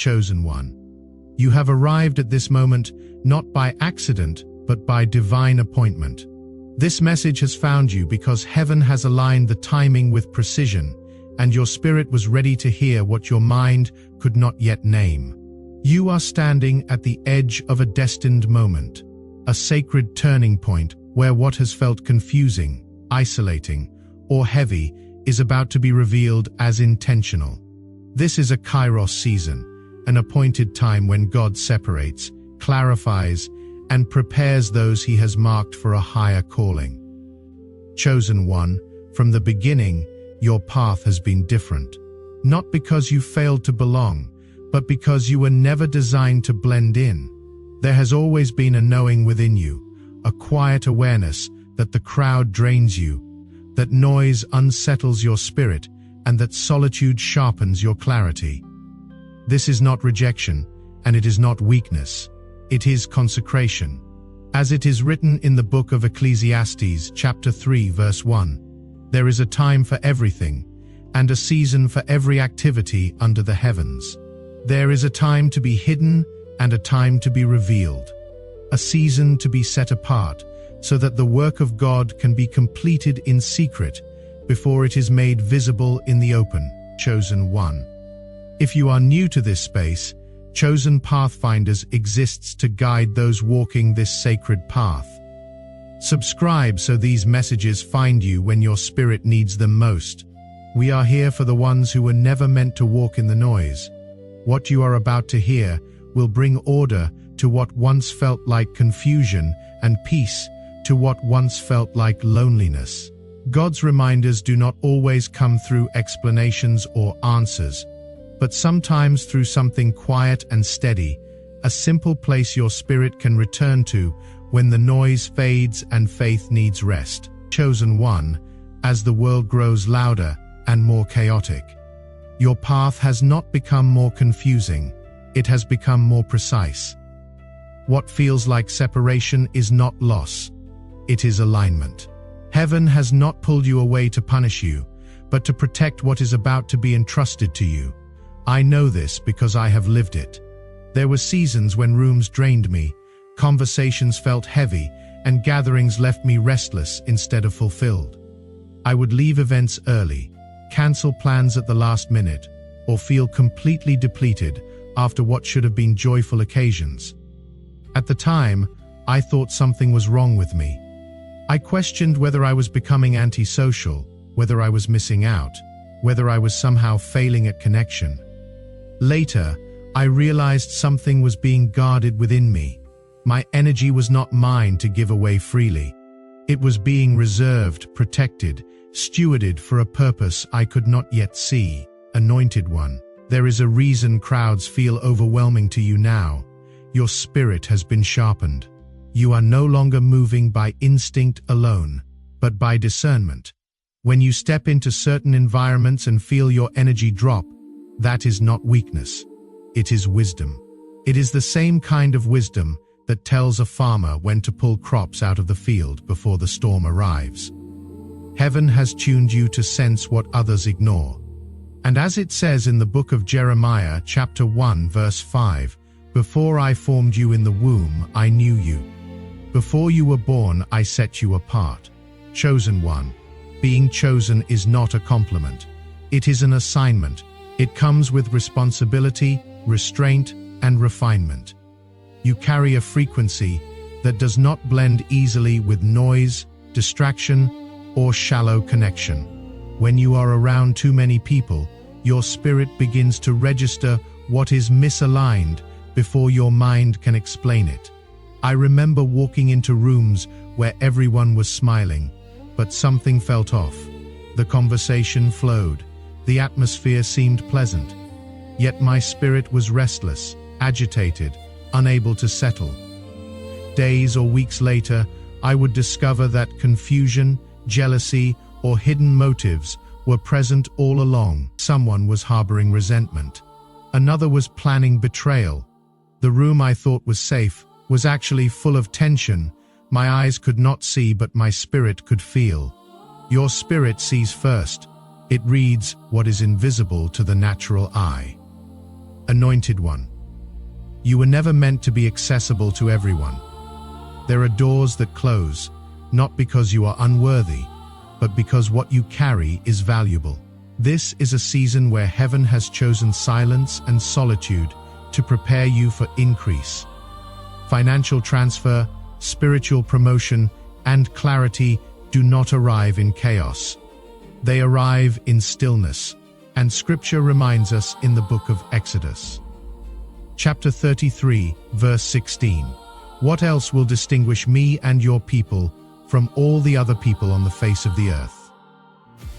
Chosen One. You have arrived at this moment not by accident, but by divine appointment. This message has found you because heaven has aligned the timing with precision, and your spirit was ready to hear what your mind could not yet name. You are standing at the edge of a destined moment, a sacred turning point where what has felt confusing, isolating, or heavy is about to be revealed as intentional. This is a Kairos season, an appointed time when God separates, clarifies, and prepares those he has marked for a higher calling. Chosen One, from the beginning, your path has been different. Not because you failed to belong, but because you were never designed to blend in. There has always been a knowing within you, a quiet awareness that the crowd drains you, that noise unsettles your spirit, and that solitude sharpens your clarity. This is not rejection, and it is not weakness. It is consecration. As it is written in the book of Ecclesiastes, chapter 3, verse 1, there is a time for everything, and a season for every activity under the heavens. There is a time to be hidden and a time to be revealed, a season to be set apart, so that the work of God can be completed in secret before it is made visible in the open. Chosen One. If you are new to this space, Chosen Pathfinders exists to guide those walking this sacred path. Subscribe so these messages find you when your spirit needs them most. We are here for the ones who were never meant to walk in the noise. What you are about to hear will bring order to what once felt like confusion and peace to what once felt like loneliness. God's reminders do not always come through explanations or answers, but sometimes through something quiet and steady, a simple place your spirit can return to when the noise fades and faith needs rest. Chosen One, as the world grows louder and more chaotic, your path has not become more confusing, it has become more precise. What feels like separation is not loss, it is alignment. Heaven has not pulled you away to punish you, but to protect what is about to be entrusted to you. I know this because I have lived it. There were seasons when rooms drained me, conversations felt heavy, and gatherings left me restless instead of fulfilled. I would leave events early, cancel plans at the last minute, or feel completely depleted after what should have been joyful occasions. At the time, I thought something was wrong with me. I questioned whether I was becoming antisocial, whether I was missing out, whether I was somehow failing at connection. Later, I realized something was being guarded within me. My energy was not mine to give away freely. It was being reserved, protected, stewarded for a purpose I could not yet see. Anointed One, there is a reason crowds feel overwhelming to you now. Your spirit has been sharpened. You are no longer moving by instinct alone, but by discernment. When you step into certain environments and feel your energy drop, that is not weakness. It is wisdom. It is the same kind of wisdom that tells a farmer when to pull crops out of the field before the storm arrives. Heaven has tuned you to sense what others ignore. And as it says in the book of Jeremiah, chapter 1, verse 5, "Before I formed you in the womb, I knew you. Before you were born, I set you apart." Chosen One. Being chosen is not a compliment. It is an assignment. It comes with responsibility, restraint, and refinement. You carry a frequency that does not blend easily with noise, distraction, or shallow connection. When you are around too many people, your spirit begins to register what is misaligned before your mind can explain it. I remember walking into rooms where everyone was smiling, but something felt off. The conversation flowed. The atmosphere seemed pleasant. Yet my spirit was restless, agitated, unable to settle. Days or weeks later, I would discover that confusion, jealousy, or hidden motives were present all along. Someone was harboring resentment. Another was planning betrayal. The room I thought was safe was actually full of tension. My eyes could not see, but my spirit could feel. Your spirit sees first. It reads what is invisible to the natural eye. Anointed one. You were never meant to be accessible to everyone. There are doors that close, not because you are unworthy, but because what you carry is valuable. This is a season where heaven has chosen silence and solitude to prepare you for increase. Financial transfer, spiritual promotion, and clarity do not arrive in chaos. They arrive in stillness, and Scripture reminds us in the book of Exodus. Chapter 33, verse 16. What else will distinguish me and your people from all the other people on the face of the earth?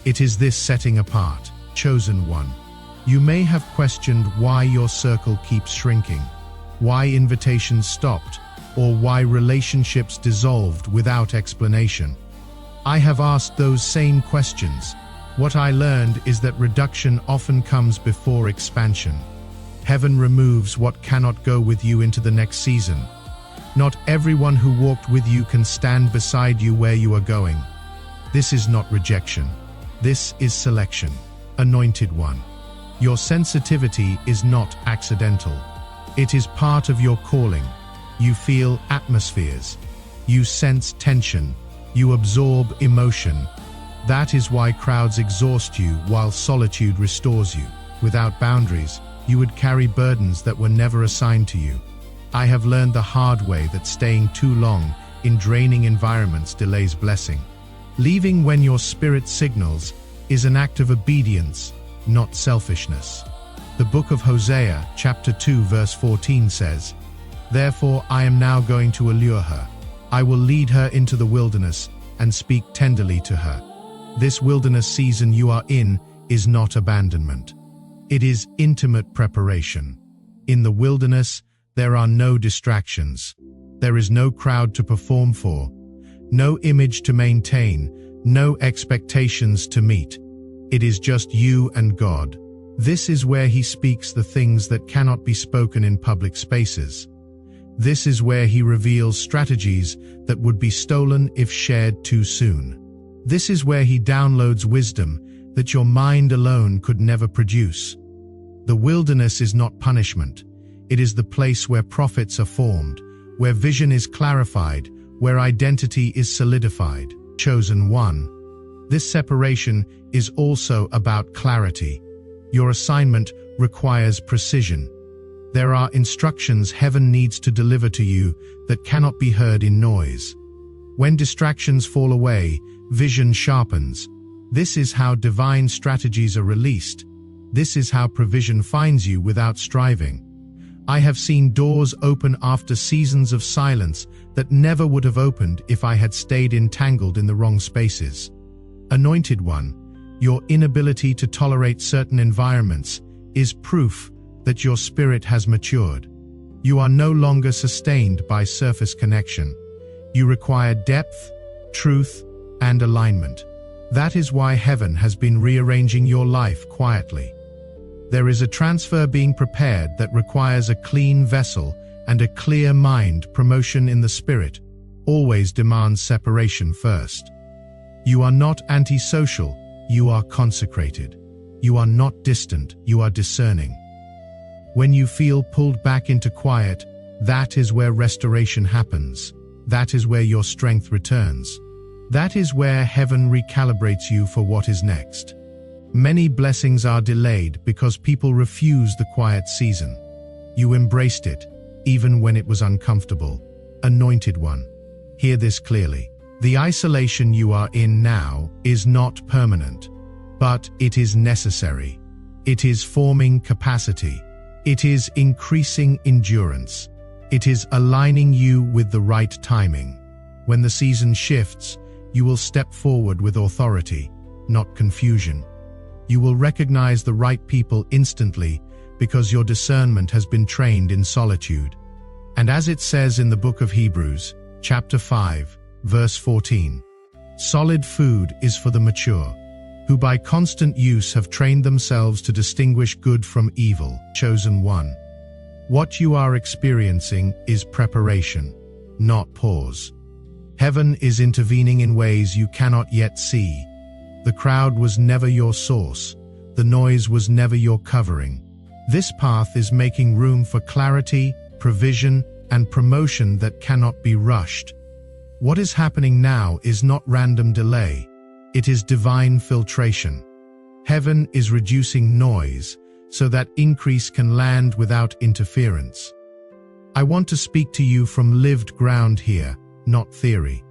It is this setting apart, chosen one. You may have questioned why your circle keeps shrinking, why invitations stopped, or why relationships dissolved without explanation. I have asked those same questions. What I learned is that reduction often comes before expansion. Heaven removes what cannot go with you into the next season. Not everyone who walked with you can stand beside you where you are going. This is not rejection. This is selection. Anointed one. Your sensitivity is not accidental. It is part of your calling. You feel atmospheres. You sense tension. You absorb emotion. That is why crowds exhaust you while solitude restores you. Without boundaries, you would carry burdens that were never assigned to you. I have learned the hard way that staying too long in draining environments delays blessing. Leaving when your spirit signals is an act of obedience, not selfishness. The book of Hosea, chapter 2, verse 14 says, "Therefore I am now going to allure her. I will lead her into the wilderness and speak tenderly to her." This wilderness season you are in is not abandonment. It is intimate preparation. In the wilderness, there are no distractions. There is no crowd to perform for, no image to maintain, no expectations to meet. It is just you and God. This is where He speaks the things that cannot be spoken in public spaces. This is where He reveals strategies that would be stolen if shared too soon. This is where He downloads wisdom that your mind alone could never produce. The wilderness is not punishment. It is the place where prophets are formed, where vision is clarified, where identity is solidified. Chosen one. This separation is also about clarity. Your assignment requires precision. There are instructions heaven needs to deliver to you that cannot be heard in noise. When distractions fall away, vision sharpens. This is how divine strategies are released. This is how provision finds you without striving. I have seen doors open after seasons of silence that never would have opened if I had stayed entangled in the wrong spaces. Anointed one, your inability to tolerate certain environments is proof that your spirit has matured. You are no longer sustained by surface connection. You require depth, truth, and alignment. That is why heaven has been rearranging your life quietly. There is a transfer being prepared that requires a clean vessel and a clear mind. Promotion in the spirit always demands separation first. You are not antisocial, you are consecrated. You are not distant, you are discerning. When you feel pulled back into quiet, that is where restoration happens. That is where your strength returns. That is where heaven recalibrates you for what is next. Many blessings are delayed because people refuse the quiet season. You embraced it, even when it was uncomfortable. Anointed one, hear this clearly. The isolation you are in now is not permanent, but it is necessary. It is forming capacity. It is increasing endurance. It is aligning you with the right timing. When the season shifts, you will step forward with authority, not confusion. You will recognize the right people instantly because your discernment has been trained in solitude. And as it says in the book of Hebrews, chapter 5, verse 14, solid food is for the mature, who by constant use have trained themselves to distinguish good from evil. Chosen one. What you are experiencing is preparation, not pause. Heaven is intervening in ways you cannot yet see. The crowd was never your source. The noise was never your covering. This path is making room for clarity, provision, and promotion that cannot be rushed. What is happening now is not random delay. It is divine filtration. Heaven is reducing noise so that increase can land without interference. I want to speak to you from lived ground here, not theory.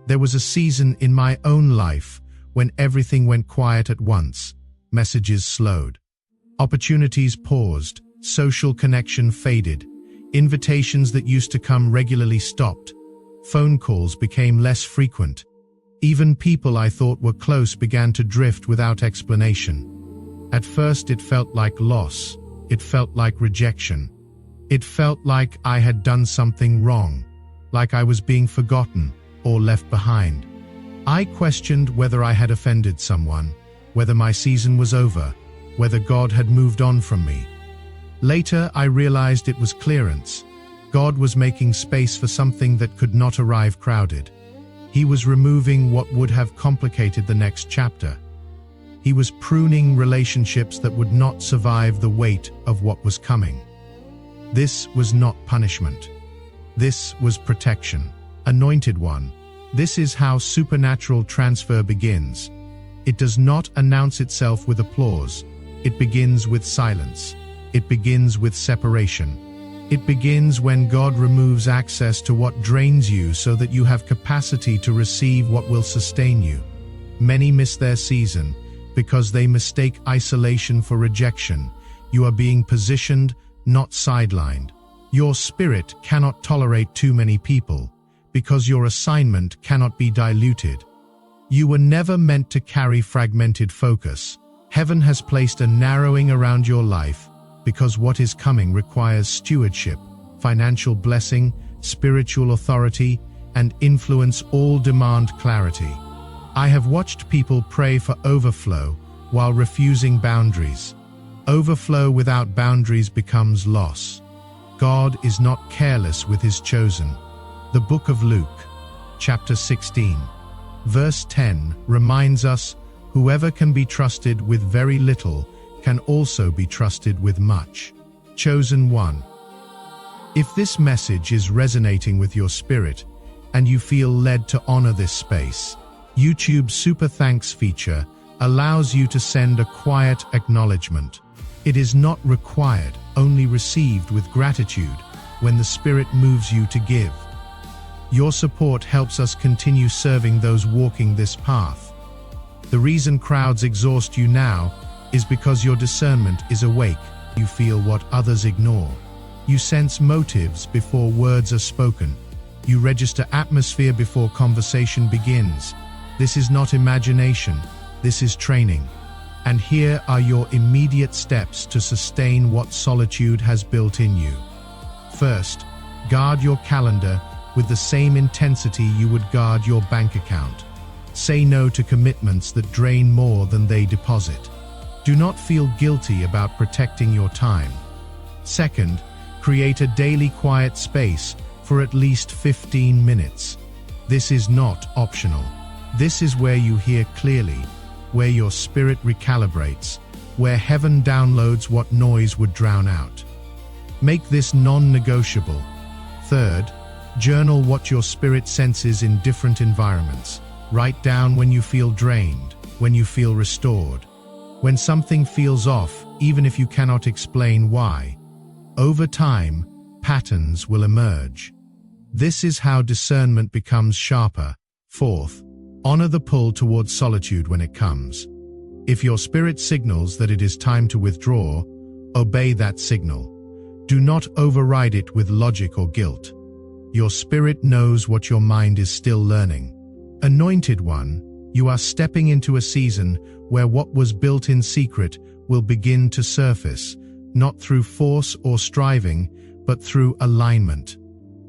There was a season in my own life when everything went quiet at once. Messages slowed. Opportunities paused. Social connection faded. Invitations that used to come regularly stopped. Phone calls became less frequent. Even people I thought were close began to drift without explanation. At first it felt like loss. It felt like rejection. It felt like I had done something wrong, like I was being forgotten or left behind. I questioned whether I had offended someone, whether my season was over, whether God had moved on from me. Later, I realized it was clearance. God was making space for something that could not arrive crowded. He was removing what would have complicated the next chapter. He was pruning relationships that would not survive the weight of what was coming. This was not punishment. This was protection. Anointed one. This is how supernatural transfer begins. It does not announce itself with applause. It begins with silence. It begins with separation. It begins when God removes access to what drains you so that you have capacity to receive what will sustain you. Many miss their season because they mistake isolation for rejection. You are being positioned, not sidelined. Your spirit cannot tolerate too many people because your assignment cannot be diluted. You were never meant to carry fragmented focus. Heaven has placed a narrowing around your life because what is coming requires stewardship, financial blessing, spiritual authority, and influence all demand clarity. I have watched people pray for overflow while refusing boundaries. Overflow without boundaries becomes loss. God is not careless with his chosen. The book of Luke, chapter 16, verse 10 reminds us, whoever can be trusted with very little can also be trusted with much. Chosen one. If this message is resonating with your spirit and you feel led to honor this space, YouTube's Super Thanks feature allows you to send a quiet acknowledgement. It is not required, only received with gratitude when the Spirit moves you to give. Your support helps us continue serving those walking this path. The reason crowds exhaust you now is because your discernment is awake. You feel what others ignore. You sense motives before words are spoken. You register atmosphere before conversation begins. This is not imagination, this is training. And here are your immediate steps to sustain what solitude has built in you. First, guard your calendar with the same intensity you would guard your bank account. Say no to commitments that drain more than they deposit. Do not feel guilty about protecting your time. Second, create a daily quiet space for at least 15 minutes. This is not optional. This is where you hear clearly, where your spirit recalibrates, where heaven downloads what noise would drown out. Make this non-negotiable. Third, journal what your spirit senses in different environments. Write down when you feel drained, when you feel restored, when something feels off, even if you cannot explain why. Over time, patterns will emerge. This is how discernment becomes sharper. Fourth, honor the pull towards solitude when it comes. If your spirit signals that it is time to withdraw, obey that signal. Do not override it with logic or guilt. Your spirit knows what your mind is still learning. Anointed one, you are stepping into a season where what was built in secret will begin to surface, not through force or striving, but through alignment.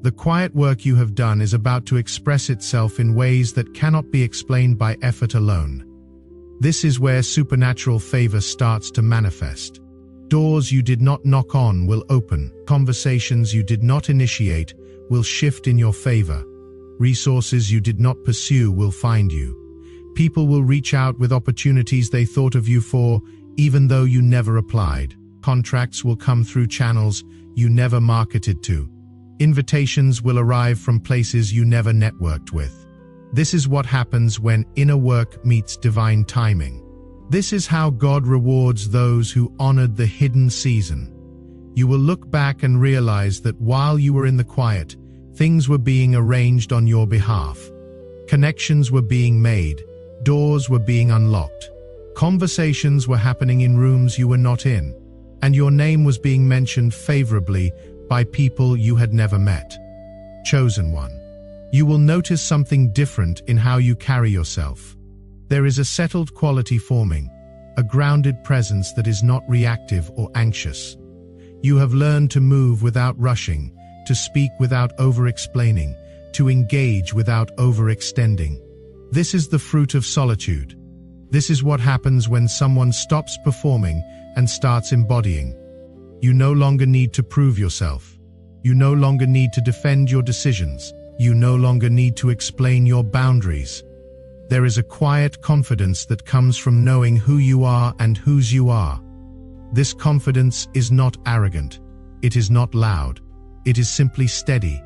The quiet work you have done is about to express itself in ways that cannot be explained by effort alone. This is where supernatural favor starts to manifest. Doors you did not knock on will open. Conversations you did not initiate will shift in your favor. Resources you did not pursue will find you. People will reach out with opportunities they thought of you for, even though you never applied. Contracts will come through channels you never marketed to. Invitations will arrive from places you never networked with. This is what happens when inner work meets divine timing. This is how God rewards those who honored the hidden season. You will look back and realize that while you were in the quiet, things were being arranged on your behalf. Connections were being made, doors were being unlocked, conversations were happening in rooms you were not in, and your name was being mentioned favorably by people you had never met. Chosen one. You will notice something different in how you carry yourself. There is a settled quality forming, a grounded presence that is not reactive or anxious. You have learned to move without rushing, to speak without over-explaining, to engage without overextending. This is the fruit of solitude. This is what happens when someone stops performing and starts embodying. You no longer need to prove yourself. You no longer need to defend your decisions. You no longer need to explain your boundaries. There is a quiet confidence that comes from knowing who you are and whose you are. This confidence is not arrogant. It is not loud. It is simply steady.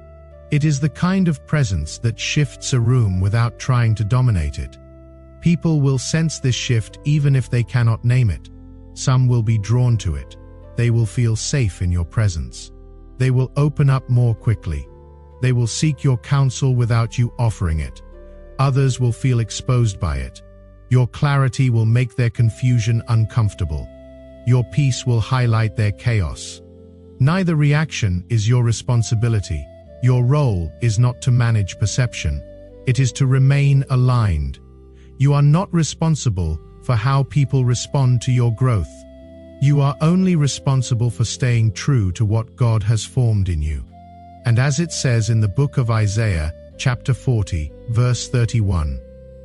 It is the kind of presence that shifts a room without trying to dominate it. People will sense this shift even if they cannot name it. Some will be drawn to it. They will feel safe in your presence. They will open up more quickly. They will seek your counsel without you offering it. Others will feel exposed by it. Your clarity will make their confusion uncomfortable. Your peace will highlight their chaos. Neither reaction is your responsibility. Your role is not to manage perception. It is to remain aligned. You are not responsible for how people respond to your growth. You are only responsible for staying true to what God has formed in you. And as it says in the book of Isaiah, chapter 40, verse 31,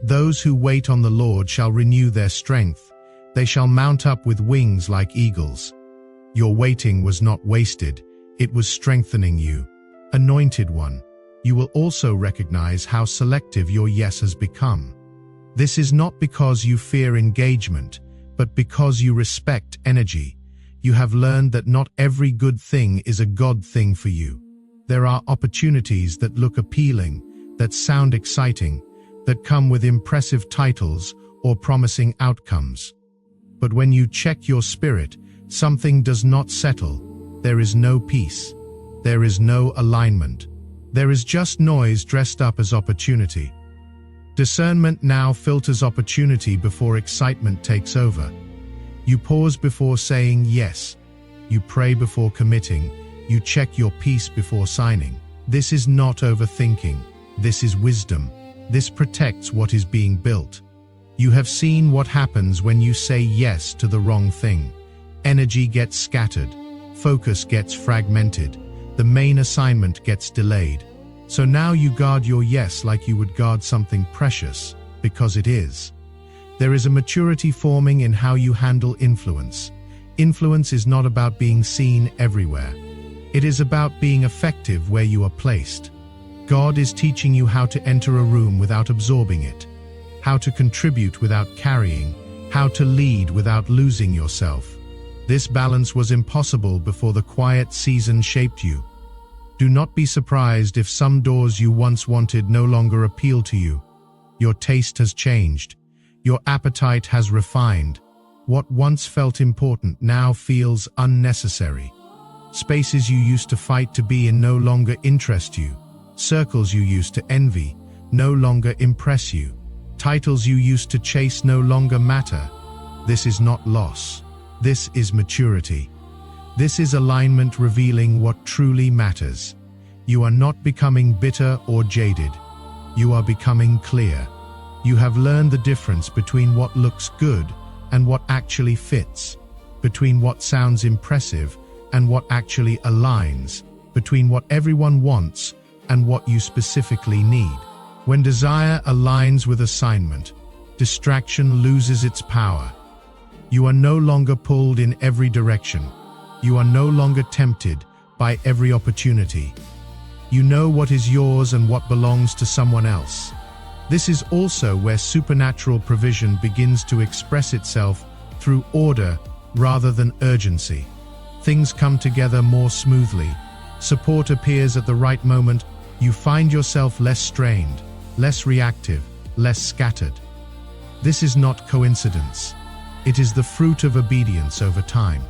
"Those who wait on the Lord shall renew their strength. They shall mount up with wings like eagles." Your waiting was not wasted. It was strengthening you. Anointed one, you will also recognize how selective your yes has become. This is not because you fear engagement, but because you respect energy. You have learned that not every good thing is a God thing for you. There are opportunities that look appealing, that sound exciting, that come with impressive titles or promising outcomes. But when you check your spirit, something does not settle. There is no peace. There is no alignment. There is just noise dressed up as opportunity. Discernment now filters opportunity before excitement takes over. You pause before saying yes. You pray before committing. You check your peace before signing. This is not overthinking. This is wisdom. This protects what is being built. You have seen what happens when you say yes to the wrong thing. Energy gets scattered. Focus gets fragmented. The main assignment gets delayed. So now you guard your yes like you would guard something precious, because it is. There is a maturity forming in how you handle influence. Influence is not about being seen everywhere. It is about being effective where you are placed. God is teaching you how to enter a room without absorbing it, how to contribute without carrying, how to lead without losing yourself. This balance was impossible before the quiet season shaped you. Do not be surprised if some doors you once wanted no longer appeal to you. Your taste has changed. Your appetite has refined. What once felt important now feels unnecessary. Spaces you used to fight to be in no longer interest you. Circles you used to envy no longer impress you. Titles you used to chase no longer matter. This is not loss. This is maturity. This is alignment revealing what truly matters. You are not becoming bitter or jaded. You are becoming clear. You have learned the difference between what looks good and what actually fits, between what sounds impressive and what actually aligns, between what everyone wants and what you specifically need. When desire aligns with assignment, distraction loses its power. You are no longer pulled in every direction. You are no longer tempted by every opportunity. You know what is yours and what belongs to someone else. This is also where supernatural provision begins to express itself through order rather than urgency. Things come together more smoothly. Support appears at the right moment. You find yourself less strained, less reactive, less scattered. This is not coincidence. It is the fruit of obedience over time.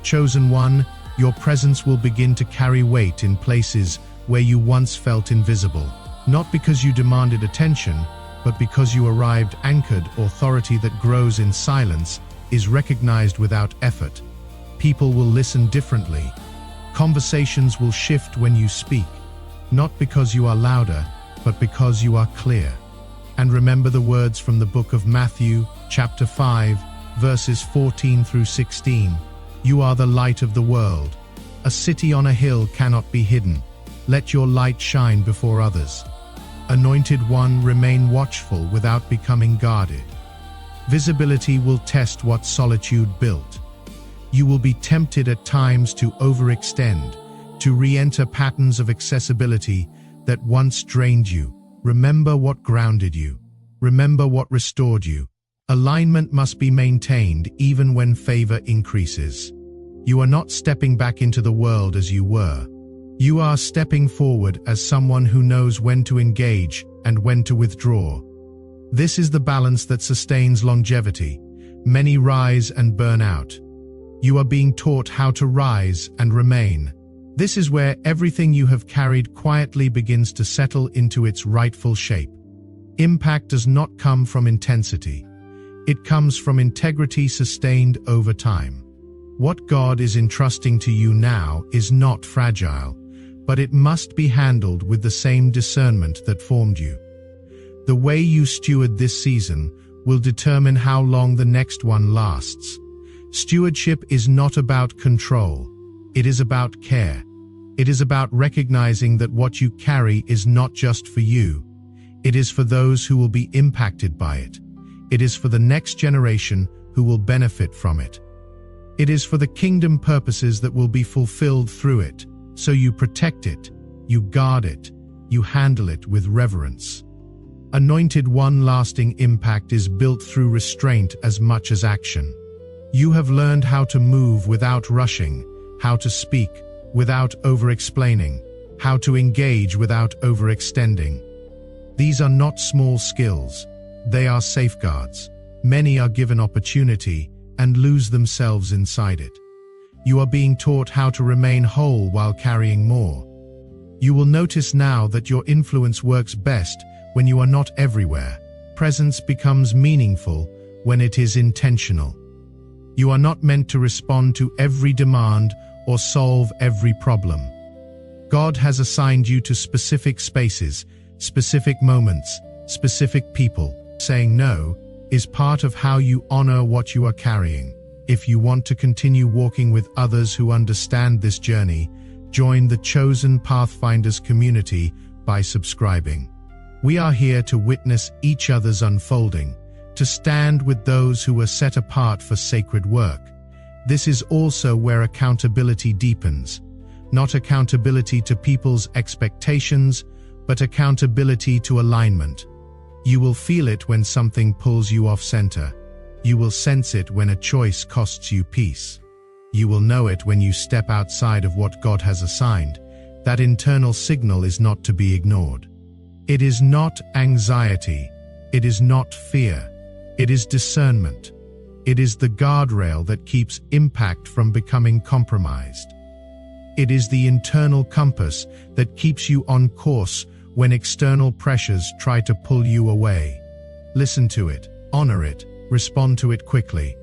Chosen one, your presence will begin to carry weight in places where you once felt invisible. Not because you demanded attention, but because you arrived anchored. Authority that grows in silence is recognized without effort. People will listen differently. Conversations will shift when you speak, not because you are louder, but because you are clear. And remember the words from the book of Matthew, chapter 5, verses 14 through 16. You are the light of the world. A city on a hill cannot be hidden. Let your light shine before others. Anointed one, remain watchful without becoming guarded. Visibility will test what solitude built. You will be tempted at times to overextend, to re-enter patterns of accessibility that once drained you. Remember what grounded you. Remember what restored you. Alignment must be maintained even when favor increases. You are not stepping back into the world as you were. You are stepping forward as someone who knows when to engage and when to withdraw. This is the balance that sustains longevity. Many rise and burn out. You are being taught how to rise and remain. This is where everything you have carried quietly begins to settle into its rightful shape. Impact does not come from intensity. It comes from integrity sustained over time. What God is entrusting to you now is not fragile, but it must be handled with the same discernment that formed you. The way you steward this season will determine how long the next one lasts. Stewardship is not about control. It is about care. It is about recognizing that what you carry is not just for you. It is for those who will be impacted by it. It is for the next generation who will benefit from it. It is for the kingdom purposes that will be fulfilled through it. So you protect it, you guard it, you handle it with reverence. Anointed one, lasting impact is built through restraint as much as action. You have learned how to move without rushing, how to speak without over-explaining, how to engage without overextending. These are not small skills, they are safeguards. Many are given opportunity and lose themselves inside it. You are being taught how to remain whole while carrying more. You will notice now that your influence works best when you are not everywhere. Presence becomes meaningful when it is intentional. You are not meant to respond to every demand or solve every problem. God has assigned you to specific spaces, specific moments, specific people. Saying no is part of how you honor what you are carrying. If you want to continue walking with others who understand this journey, join the Chosen Pathfinders community by subscribing. We are here to witness each other's unfolding, to stand with those who were set apart for sacred work. This is also where accountability deepens. Not accountability to people's expectations, but accountability to alignment. You will feel it when something pulls you off center. You will sense it when a choice costs you peace. You will know it when you step outside of what God has assigned. That internal signal is not to be ignored. It is not anxiety. It is not fear. It is discernment. It is the guardrail that keeps impact from becoming compromised. It is the internal compass that keeps you on course when external pressures try to pull you away. Listen to it, honor it, respond to it quickly.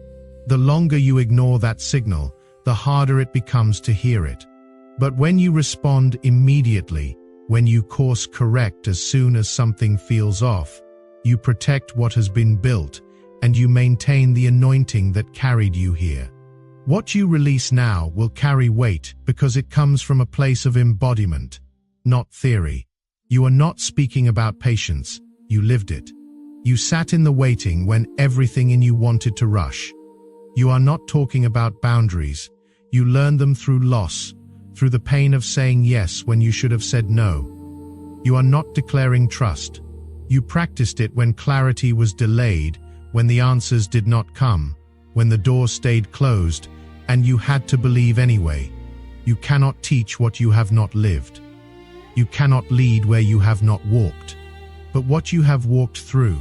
The longer you ignore that signal, the harder it becomes to hear it. But when you respond immediately, when you course correct as soon as something feels off, you protect what has been built, and you maintain the anointing that carried you here. What you release now will carry weight because it comes from a place of embodiment, not theory. You are not speaking about patience, you lived it. You sat in the waiting when everything in you wanted to rush. You are not talking about boundaries. You learned them through loss, through the pain of saying yes when you should have said no. You are not declaring trust. You practiced it when clarity was delayed, when the answers did not come, when the door stayed closed, and you had to believe anyway. You cannot teach what you have not lived. You cannot lead where you have not walked. But what you have walked through,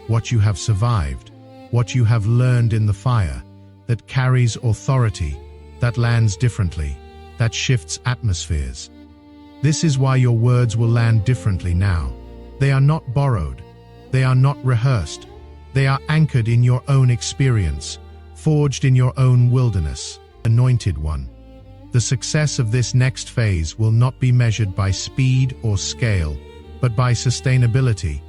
what you have survived, what you have learned in the fire, that carries authority, that lands differently, that shifts atmospheres. This is why your words will land differently now. They are not borrowed. They are not rehearsed. They are anchored in your own experience, forged in your own wilderness. Anointed one. The success of this next phase will not be measured by speed or scale, but by sustainability.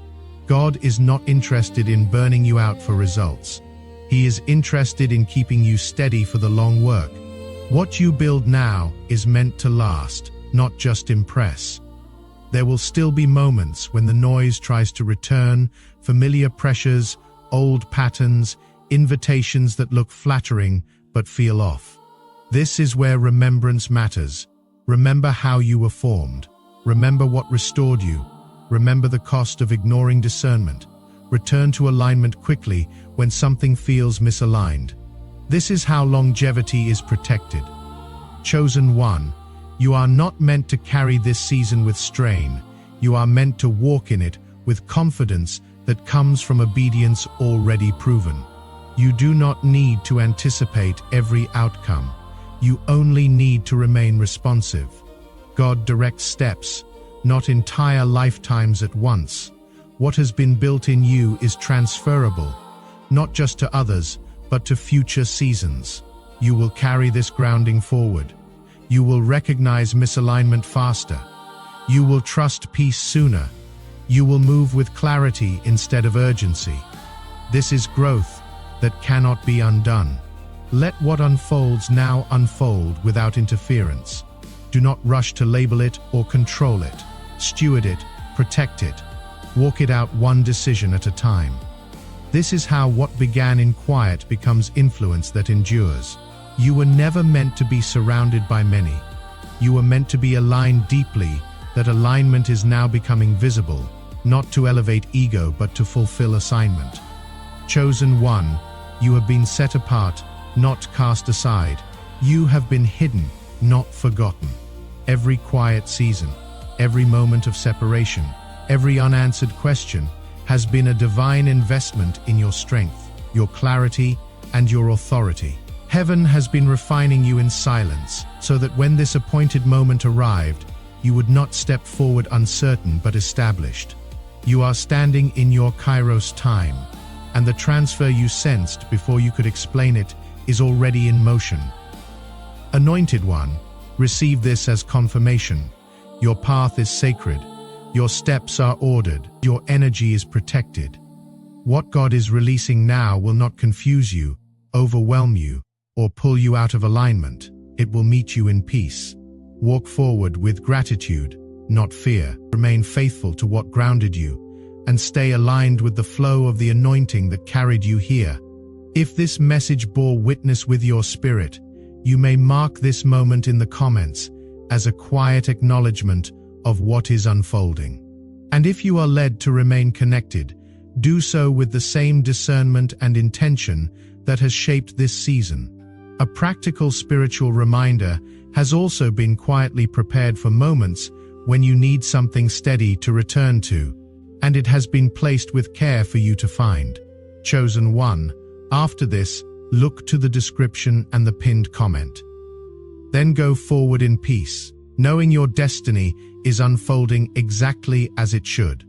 God is not interested in burning you out for results. He is interested in keeping you steady for the long work. What you build now is meant to last, not just impress. There will still be moments when the noise tries to return, familiar pressures, old patterns, invitations that look flattering but feel off. This is where remembrance matters. Remember how you were formed. Remember what restored you. Remember the cost of ignoring discernment. Return to alignment quickly when something feels misaligned. This is how longevity is protected. Chosen one, you are not meant to carry this season with strain. You are meant to walk in it with confidence that comes from obedience already proven. You do not need to anticipate every outcome. You only need to remain responsive. God directs steps, not entire lifetimes at once. What has been built in you is transferable, not just to others, but to future seasons. You will carry this grounding forward. You will recognize misalignment faster. You will trust peace sooner. You will move with clarity instead of urgency. This is growth that cannot be undone. Let what unfolds now unfold without interference. Do not rush to label it or control it. Steward it, protect it. Walk it out one decision at a time. This is how what began in quiet becomes influence that endures. You were never meant to be surrounded by many. You were meant to be aligned deeply. That alignment is now becoming visible, not to elevate ego but to fulfill assignment. Chosen one, you have been set apart, not cast aside. You have been hidden, not forgotten. Every quiet season, every moment of separation, every unanswered question has been a divine investment in your strength, your clarity, and your authority. Heaven has been refining you in silence, so that when this appointed moment arrived, you would not step forward uncertain but established. You are standing in your Kairos time, and the transfer you sensed before you could explain it is already in motion. Anointed one, receive this as confirmation. Your path is sacred. Your steps are ordered. Your energy is protected. What God is releasing now will not confuse you, overwhelm you, or pull you out of alignment. It will meet you in peace. Walk forward with gratitude, not fear. Remain faithful to what grounded you, and stay aligned with the flow of the anointing that carried you here. If this message bore witness with your spirit, you may mark this moment in the comments as a quiet acknowledgement of what is unfolding. And if you are led to remain connected, do so with the same discernment and intention that has shaped this season. A practical spiritual reminder has also been quietly prepared for moments when you need something steady to return to, and it has been placed with care for you to find. Chosen one, after this, look to the description and the pinned comment. Then go forward in peace, knowing your destiny is unfolding exactly as it should.